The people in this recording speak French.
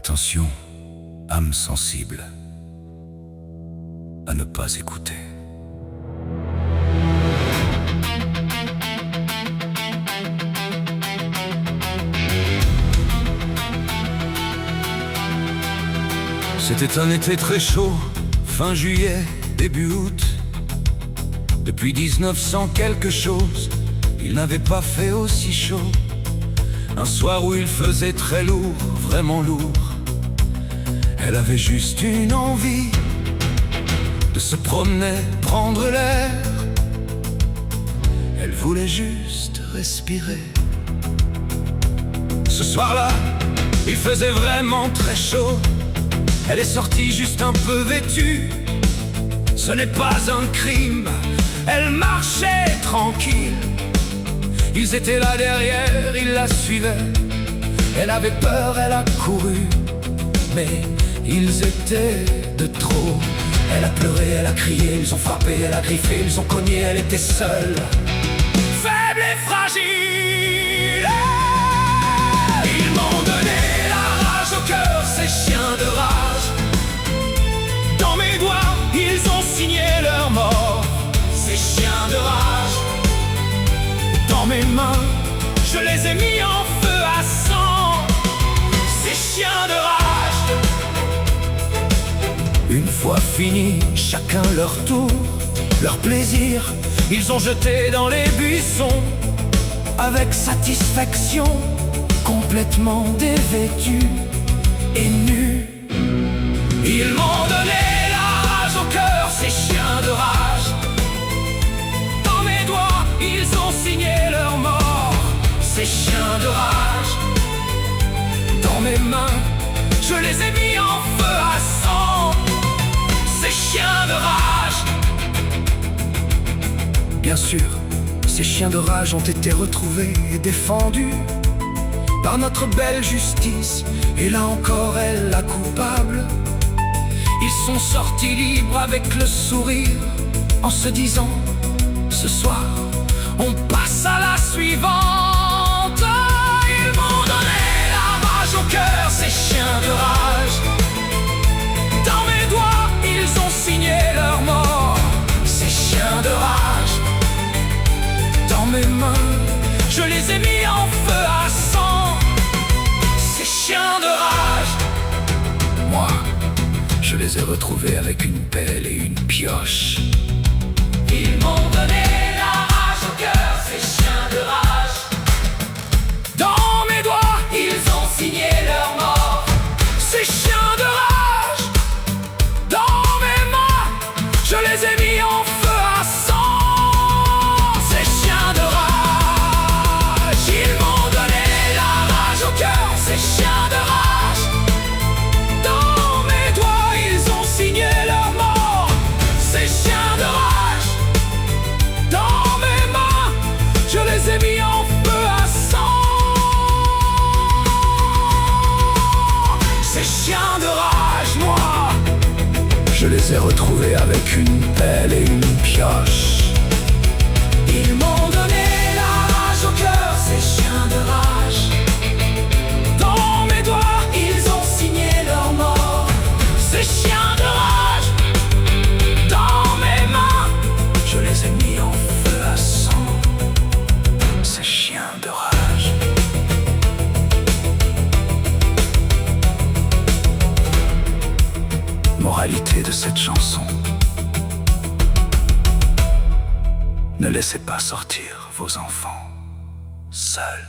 Attention, âme sensible, à ne pas écouter. C'était un été très chaud, fin juillet, début août. Depuis 1900 quelque chose, il n'avait pas fait aussi chaud. Un soir où il faisait très lourd, vraiment lourd. Elle avait juste une envie de se promener, prendre l'air. Elle voulait juste respirer. Ce soir-là, il faisait vraiment très chaud. Elle est sortie juste un peu vêtue. Ce n'est pas un crime, elle marchait tranquille. Ils étaient là derrière, ils la suivaient. Elle avait peur, elle a couru, mais ils étaient de trop. Elle a pleuré, elle a crié, ils ont frappé, elle a griffé, ils ont cogné, elle était seule, faible et fragile. Ils m'ont donné la rage au cœur, ces chiens de rage. Dans mes doigts, ils ont signé leur mort, ces chiens de rage. Dans mes mains, je les ai mis en feu à sang, ces chiens de rage. Une fois fini, chacun leur tour, leur plaisir, ils ont jeté dans les buissons, avec satisfaction, complètement dévêtus et nus. Ils m'ont donné la rage au cœur, ces chiens de rage. Dans mes doigts, ils ont signé leur mort, ces chiens de rage. Dans mes mains, je les ai mis en feu à sang, ces chiens de rage. Bien sûr, ces chiens de rage ont été retrouvés et défendus par notre belle justice. Et là encore, elle, la coupable. Ils sont sortis libres avec le sourire, en se disant: ce soir, on passe à la suivante. Ils m'ont donné la rage au cœur, ces chiens de rage. Dans mes doigts, ils ont signé leur mort, ces chiens de rage. Dans mes mains, je les ai mis en feu à sang, ces chiens de rage. Moi, je les ai retrouvés avec une pelle et une pioche. Ils m'ont donné la rage au cœur, ces chiens de rage. Dans mes doigts, ils ont signé leur mort, ces chiens de rage. Dans mes mains, je les ai mis en feu à sang, ces chiens de rage. Ils m'ont donné la rage au cœur, ces chiens de rage. Dans mes doigts, ils ont signé leur mort, ces chiens de rage. Dans mes mains, je les ai mis en feu à sang, ces chiens de rage. Moi, je les ai retrouvés avec une pelle et une pioche. Ils m'ont donné la rage au cœur, ces chiens de rage. Dans mes doigts, ils ont signé leur mort, ces chiens de rage. Dans mes mains, je les ai mis en feu à sang, ces chiens de rage. Moralité de cette chanson: ne laissez pas sortir vos enfants seuls.